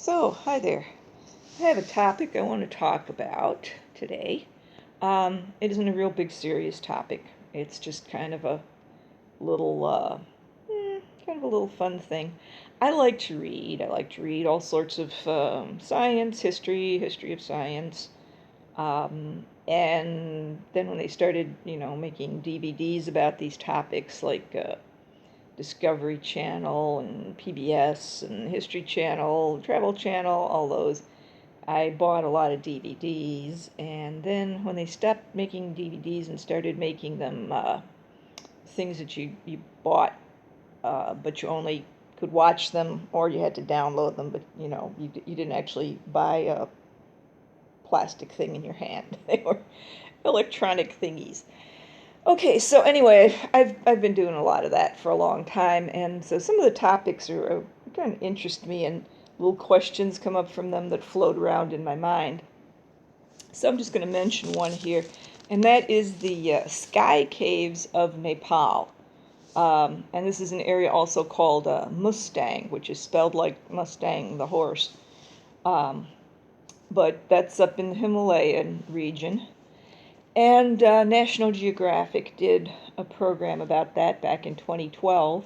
Hi there. I have a topic I want to talk about today. It isn't a real big serious topic. It's just kind of a little, kind of a little fun thing. I like to read. I like to read all sorts of science, history of science. And then when they started, making DVDs about these topics, like Discovery Channel and PBS and History Channel, Travel Channel, all those. I bought a lot of DVDs, and then when they stopped making DVDs and started making them things that you bought, but you only could watch them or you had to download them, but you didn't actually buy a plastic thing in your hand. They were electronic thingies. Okay, so anyway, I've been doing a lot of that for a long time, and so some of the topics are kind of interest me, and little questions come up from them that float around in my mind. So I'm just going to mention one here, and that is the sky caves of Nepal. And this is an area also called Mustang, which is spelled like Mustang, the horse. Um, but that's up in the Himalayan region. And National Geographic did a program about that back in 2012.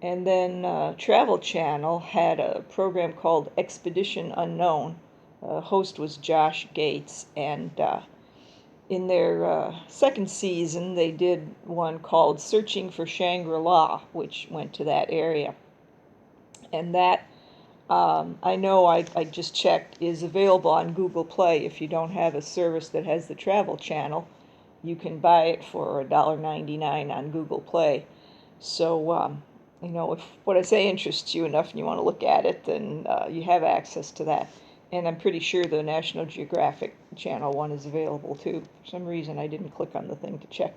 And then Travel Channel had a program called Expedition Unknown. Host was Josh Gates. And in their second season, they did one called Searching for Shangri-La, which went to that area. And that I know I just checked, is available on Google Play. If you don't have a service that has the Travel Channel, you can buy it for $1.99 on Google Play. So, if what I say interests you enough and you want to look at it, then you have access to that. And I'm pretty sure the National Geographic Channel one is available too. For some reason, I didn't click on the thing to check.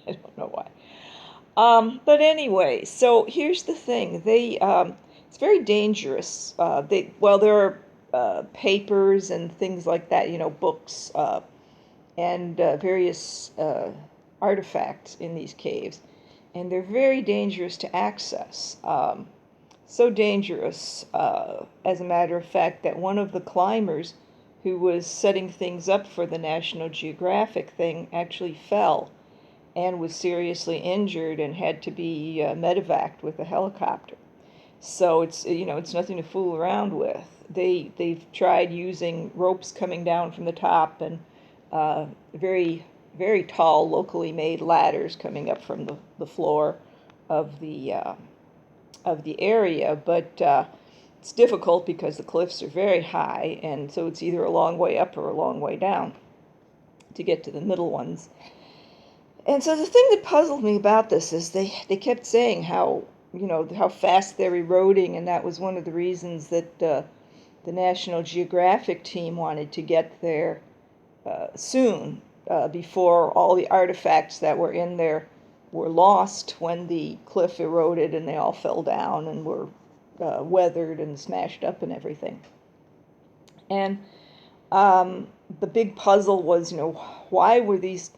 I don't know why. But anyway, so here's the thing. It's very dangerous. There are papers and things like that, books and various artifacts in these caves, and they're very dangerous to access. So dangerous, as a matter of fact, that one of the climbers who was setting things up for the National Geographic thing actually fell and was seriously injured and had to be medevaced with a helicopter. So it's nothing to fool around with. They've tried using ropes coming down from the top and very very tall locally made ladders coming up from the floor of the area, but it's difficult because the cliffs are very high, and so it's either a long way up or a long way down to get to the middle ones. And so the thing that puzzled me about this is they kept saying how fast they're eroding, and that was one of the reasons that the National Geographic team wanted to get there soon, before all the artifacts that were in there were lost when the cliff eroded and they all fell down and were weathered and smashed up and everything. And the big puzzle was, why were these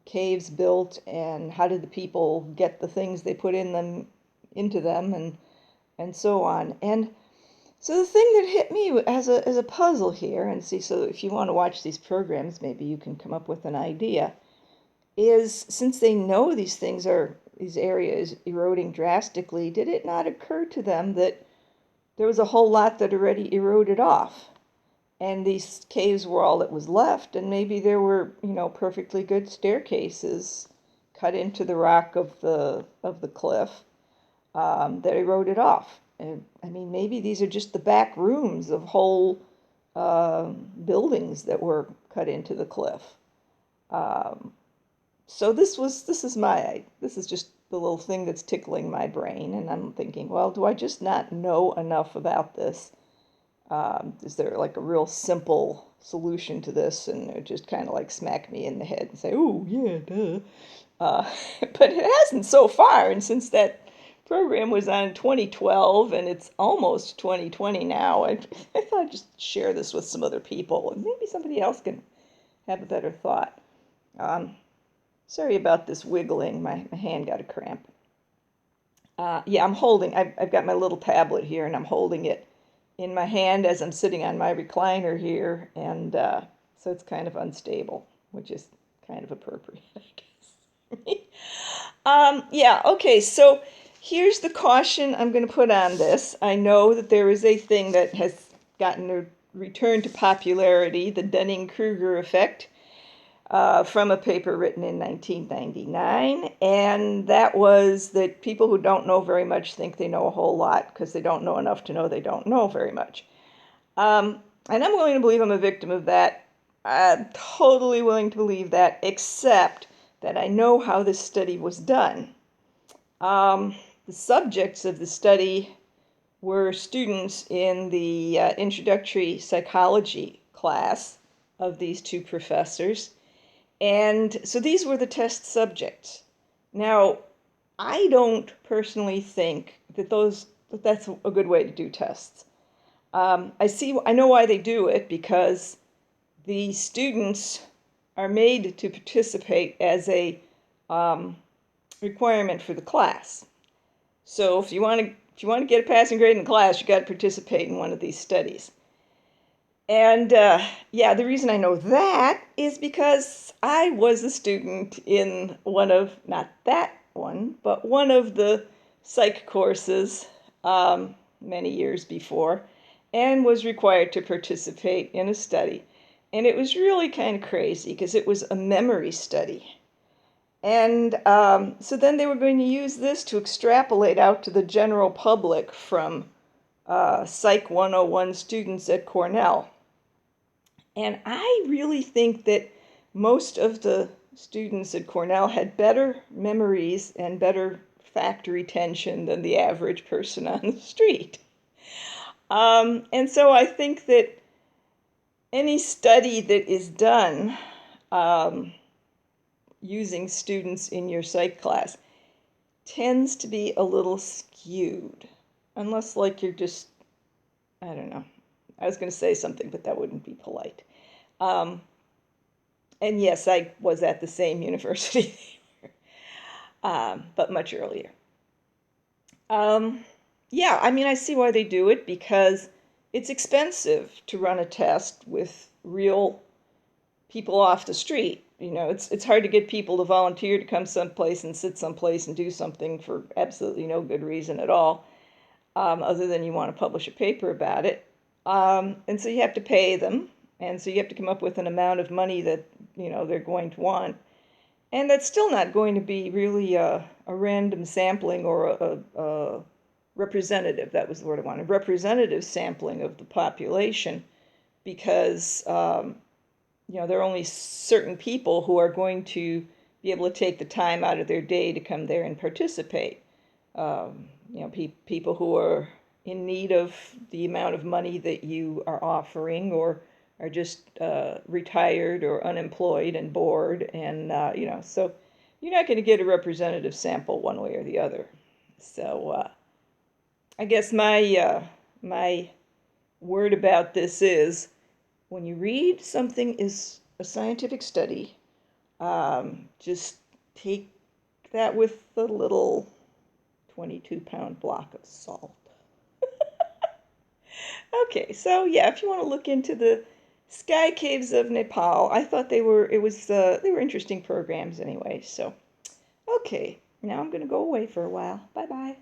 caves built, and how did the people get the things they put into them, and so on. And so the thing that hit me as a puzzle here, and see, so if you want to watch these programs, maybe you can come up with an idea, is since they know these areas eroding drastically, did it not occur to them that there was a whole lot that already eroded off? And these caves were all that was left, and maybe there were, perfectly good staircases cut into the rock of the cliff, that eroded off. And I mean, maybe these are just the back rooms of whole buildings that were cut into the cliff. So this is just the little thing that's tickling my brain, and I'm thinking, well, do I just not know enough about this? Is there like a real simple solution to this, and it just kind of like smack me in the head and say, oh yeah, duh. But it hasn't so far, and since that program was on 2012 and it's almost 2020 now, I thought I'd just share this with some other people, and maybe somebody else can have a better thought. Sorry about this wiggling. My hand got a cramp. Yeah, I've got my little tablet here, and I'm holding it in my hand as I'm sitting on my recliner here, and so it's kind of unstable, which is kind of appropriate, I guess. Yeah, okay, so here's the caution I'm going to put on this. I know that there is a thing that has gotten a return to popularity, the Dunning-Kruger effect, from a paper written in 1999, and that was that people who don't know very much think they know a whole lot because they don't know enough to know they don't know very much. And I'm willing to believe I'm a victim of that. I'm totally willing to believe that, except that I know how this study was done. The subjects of the study were students in the introductory psychology class of these two professors. And so these were the test subjects. Now, I don't personally think that that's a good way to do tests. I know why they do it, because the students are made to participate as a requirement for the class. So if you want to get a passing grade in class, you got to participate in one of these studies. And yeah, the reason I know that is because I was a student in not that one, but one of the psych courses many years before, and was required to participate in a study. And it was really kind of crazy because it was a memory study. And so then they were going to use this to extrapolate out to the general public from Psych 101 students at Cornell. And I really think that most of the students at Cornell had better memories and better fact retention than the average person on the street. And so I think that any study that is done using students in your psych class tends to be a little skewed, unless like you're just, I don't know. I was going to say something, but that wouldn't be polite. And yes, I was at the same university, but much earlier. Yeah, I mean, I see why they do it, because it's expensive to run a test with real people off the street. You know, it's hard to get people to volunteer to come someplace and sit someplace and do something for absolutely no good reason at all, other than you want to publish a paper about it. And so you have to pay them, and so you have to come up with an amount of money that, you know, they're going to want. And that's still not going to be really a random sampling or a representative, that was the word I wanted, representative sampling of the population, because you know, there are only certain people who are going to be able to take the time out of their day to come there and participate. You know, people who are in need of the amount of money that you are offering, or are just retired or unemployed and bored, and you know, so you're not going to get a representative sample one way or the other. So I guess my word about this is, when you read something is a scientific study, just take that with a little 22-pound block of salt. Okay, so yeah, if you want to look into the sky caves of Nepal, I thought they were interesting programs anyway. So, okay, now I'm going to go away for a while. Bye-bye.